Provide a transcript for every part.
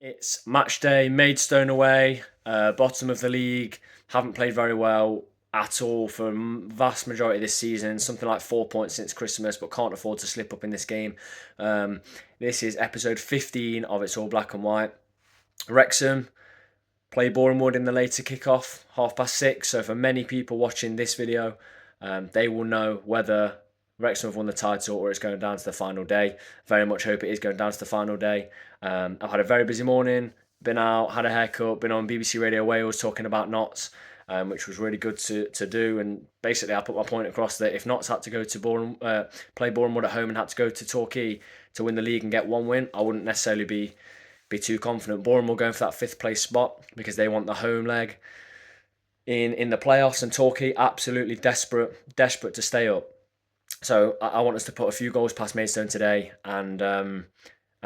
It's match day, Maidstone away, bottom of the league, haven't played very well at all for vast majority of this season, something like 4 points since Christmas, but can't afford to slip up in this game. This is episode 15 of It's All Black and White. Wrexham play Bournemouth in the later kickoff, 6:30. So for many people watching this video, they will know whether Wrexham have won the title or it's going down to the final day. Very much hope it is going down to the final day. I've had a very busy morning, been out, had a haircut, been on BBC Radio Wales talking about Notts, which was really good to do. And basically I put my point across that if Notts had to go to play Bournemouth at home and had to go to Torquay to win the league and get one win, I wouldn't necessarily be too confident. Bournemouth going for that 5th place spot because they want the home leg in the playoffs, and Torquay absolutely desperate to stay up. So I want us to put a few goals past Maidstone today and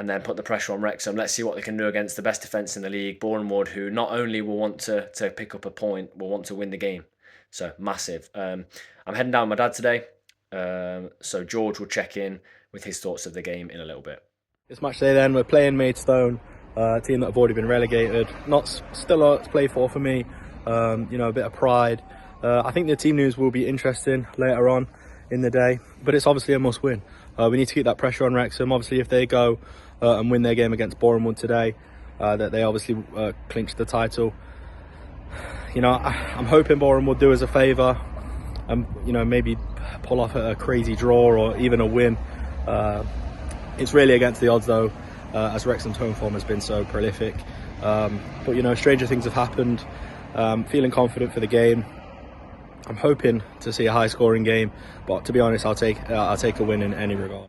then put the pressure on Wrexham. Let's see what they can do against the best defence in the league, Bournemouth, who not only will want to pick up a point, will want to win the game. So massive. I'm heading down with my dad today, so George will check in with his thoughts of the game in a little bit. It's match day then, we're playing Maidstone, a team that have already been relegated. Not still a lot to play for me, a bit of pride. I think the team news will be interesting later on in the day, but it's obviously a must win. We need to keep that pressure on Wrexham. Obviously if they go and win their game against Bournemouth today, that they obviously clinch the title. I'm hoping Bournemouth will do us a favour and maybe pull off a crazy draw or even a win. It's really against the odds though, as Wrexham's home form has been so prolific. But stranger things have happened. Feeling confident for the game. I'm hoping to see a high scoring game, but to be honest, I'll take a win in any regard.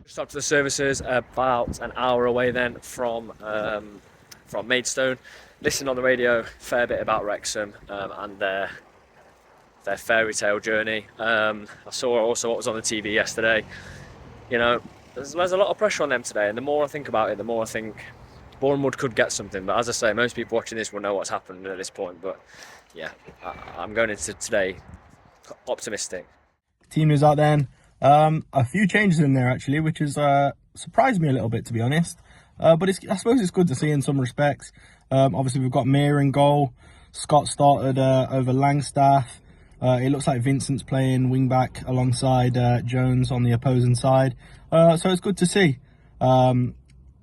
Stopped to the services about an hour away then from Maidstone. Listened on the radio a fair bit about Wrexham and their fairy tale journey. I saw also what was on the TV yesterday. There's a lot of pressure on them today, and the more I think about it, the more I think Bournemouth could get something. But as I say, most people watching this will know what's happened at this point. But yeah, I'm going into today optimistic. Team news out then. A few changes in there actually, which has surprised me a little bit, to be honest. But I suppose it's good to see in some respects. Obviously we've got Meir in goal. Scott started over Langstaff. It looks like Vincent's playing wing back alongside Jones on the opposing side. So it's good to see.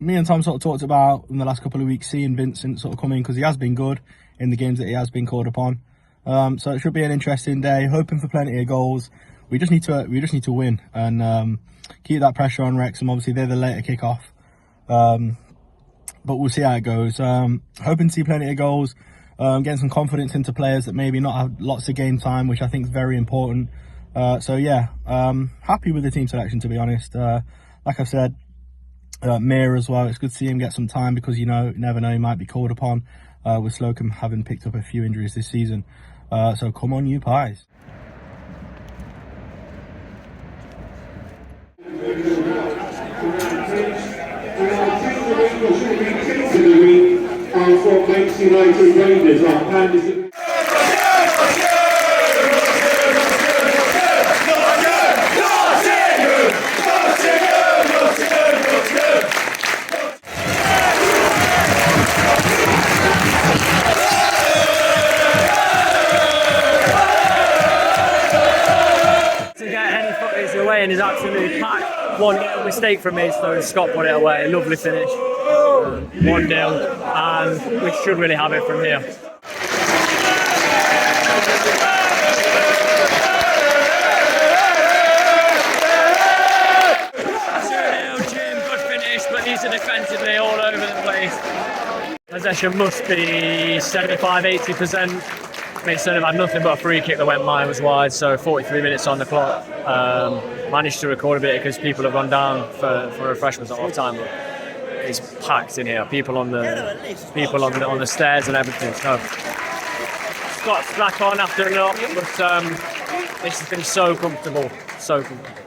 Me and Tom sort of talked about in the last couple of weeks seeing Vincent sort of come in because he has been good in the games that he has been called upon. So it should be an interesting day. Hoping for plenty of goals. We just need to win and keep that pressure on Wrexham. Obviously they're the later kickoff, but we'll see how it goes. Hoping to see plenty of goals. Getting some confidence into players that maybe not have lots of game time, which I think is very important. So yeah, happy with the team selection, to be honest. Like I've said, Meir as well. It's good to see him get some time because you never know, he might be called upon with Slocum having picked up a few injuries this season. So come on, you Pies. For Manchester United Rangers on Panderson. To get any footage away and is absolutely packed. One little mistake from me, so Scott put it away. Lovely finish. 1-0, and we should really have it from here. 2-0, Jim, good finish, but these are defensively all over the place. Possession must be 75-80%. Maidstone have had nothing but a free kick that went miles wide, so 43 minutes on the clock. Managed to record a bit because people have gone down for refreshments at half time. It's packed in here. People on the stairs and everything. So got slack on after a lot, but this has been so comfortable, so comfortable.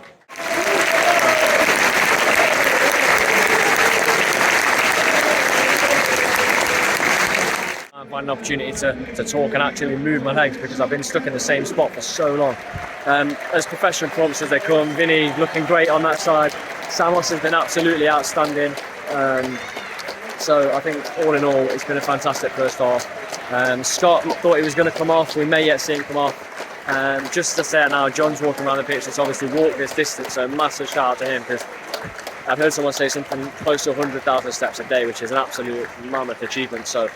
and find an opportunity to talk and actually move my legs, because I've been stuck in the same spot for so long. As professional performances as they come, Vinny looking great on that side. Samos has been absolutely outstanding. So I think all in all, it's been a fantastic first half. Scott thought he was going to come off. We may yet see him come off. Just to say it now, John's walking around the pitch. It's obviously walked this distance, so massive shout out to him, because I've heard someone say something close to 100,000 steps a day, which is an absolute mammoth achievement. So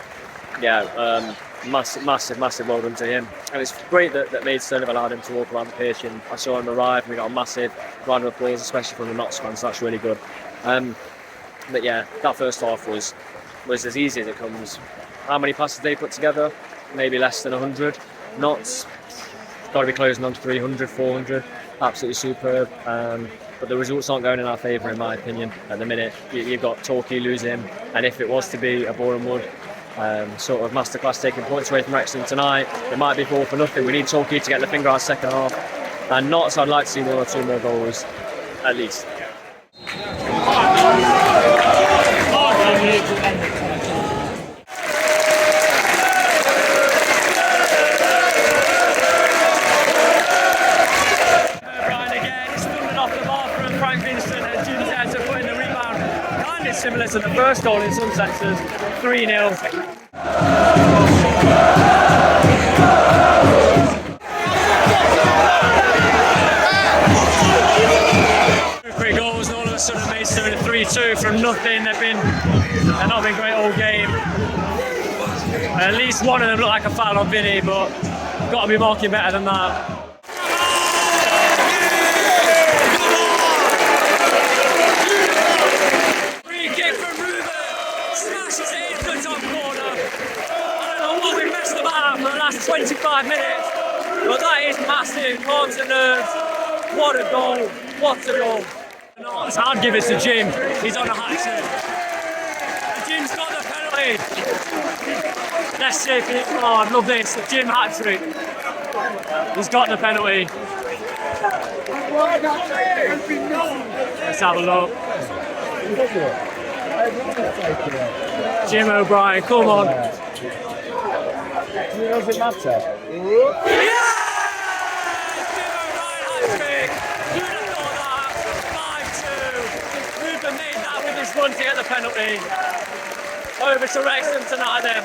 yeah, massive well done to him. And it's great that Maidstone have allowed him to walk around the pitch, and I saw him arrive and we got a massive round of applause, especially from the Notts fans, so that's really good. But yeah, that first half was as easy as it comes. How many passes they put together? Maybe less than 100. Notts got to be closing on to 300, 400. Absolutely superb. But the results aren't going in our favour, in my opinion, at the minute. You've got Torquay losing, and if it was to be a Boreham Wood sort of masterclass taking points away from Wrexham tonight, it might be 4 for nothing. We need Torquay to get the finger out second half. And Notts, I'd like to see 1 or 2 more goals, at least. Similar to the first goal in some senses, 3-0. 3 goals, and all of a sudden Maidstone 3-2 from nothing. They've not been great all game. At least one of them looked like a foul on Vinny, but got to be marking better than that. For the last 25 minutes, but that is massive, calms the nerves. What a goal, what a goal. I'd give it to Jim, he's on a hat-trick. Jim's got the penalty. Let's see if he, oh, I love this, the Jim hat-trick. He's got the penalty. Let's have a look. Jim O'Brien, come on. Does it matter? Yeah! Jim O'Brien hat-trick! Who'd have thought that? 5-2. Ruben made that with his run to get the penalty. Over to Wrexham tonight then.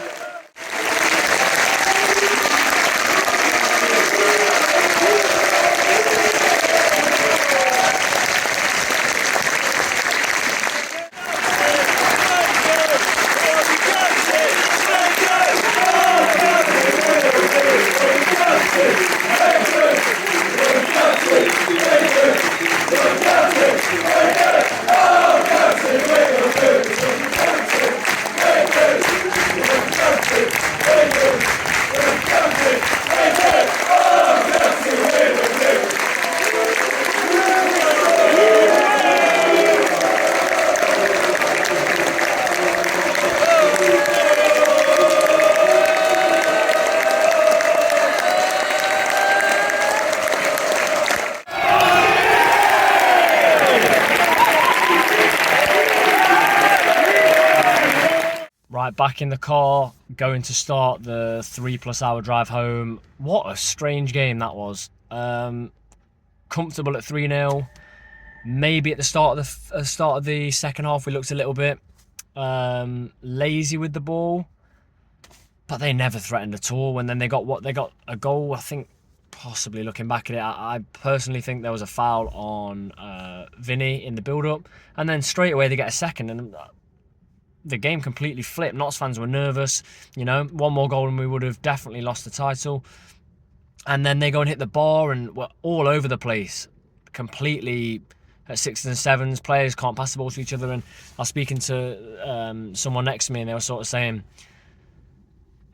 Right, back in the car, going to start the 3+ hour drive home. What a strange game that was. Comfortable at 3-0. Maybe at the start of the second half we looked a little bit lazy with the ball, but they never threatened at all. And then they got a goal. I think possibly looking back at it, I personally think there was a foul on Vinny in the build-up, and then straight away they get a second, and the game completely flipped. Notts fans were nervous. You know, 1 more goal and we would have definitely lost the title. And then they go and hit the bar and were all over the place. Completely at 6s and 7s. Players can't pass the ball to each other. And I was speaking to someone next to me, and they were sort of saying,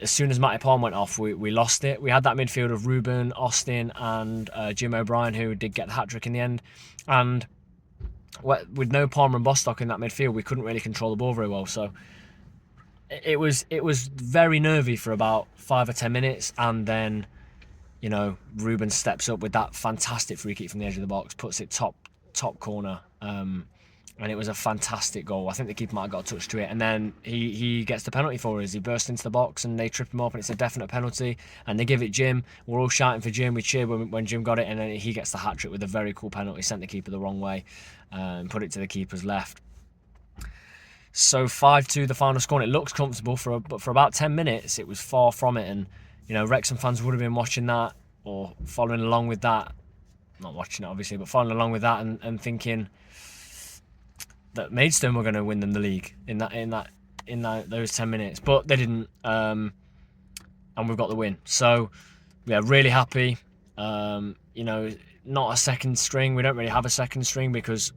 as soon as Matty Palm went off, we lost it. We had that midfield of Ruben, Austin and Jim O'Brien, who did get the hat-trick in the end. And with no Palmer and Bostock in that midfield, we couldn't really control the ball very well. So it was very nervy for about 5 or 10 minutes, and then, you know, Ruben steps up with that fantastic free kick from the edge of the box, puts it top corner. and it was a fantastic goal. I think the keeper might have got a touch to it, and then he gets the penalty for us. He bursts into the box and they trip him up, and it's a definite penalty, and they give it Jim. We're all shouting for Jim. We cheered when Jim got it, and then he gets the hat-trick with a very cool penalty. Sent the keeper the wrong way and put it to the keeper's left. So 5-2 the final score, and it looks comfortable but for about 10 minutes it was far from it. And Wrexham fans would have been watching that or following along with that, not watching it obviously, but following along with that and thinking that Maidstone were going to win them the league in those 10 minutes, but they didn't, and we've got the win. So yeah, really happy. Not a second string. We don't really have a second string because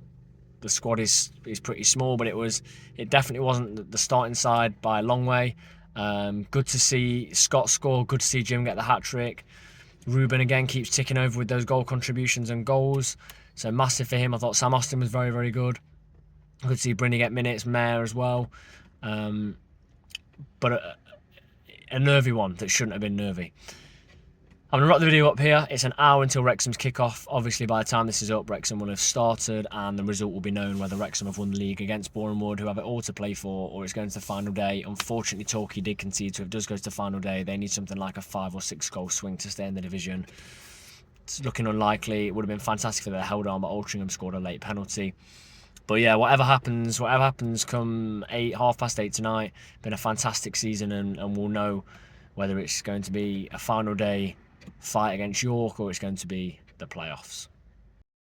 the squad is pretty small, but it definitely wasn't the starting side by a long way. Good to see Scott score. Good to see Jim get the hat-trick. Ruben again keeps ticking over with those goal contributions and goals, so massive for him. I thought Sam Austin was very, very good. Good to see Brynny get minutes, Mayer as well. But a nervy one that shouldn't have been nervy. I'm going to wrap the video up here. It's an hour until Wrexham's kick-off. Obviously, by the time this is up, Wrexham will have started and the result will be known whether Wrexham have won the league against Boreham Wood, who have it all to play for, or it's going to the final day. Unfortunately, Torquay did concede, so if it does go to the final day, they need something like a 5 or 6 goal swing to stay in the division. It's looking unlikely. It would have been fantastic if they held on, but Altrincham scored a late penalty. But yeah, whatever happens come 8:30 tonight. Been a fantastic season, and we'll know whether it's going to be a final day fight against York or it's going to be the playoffs.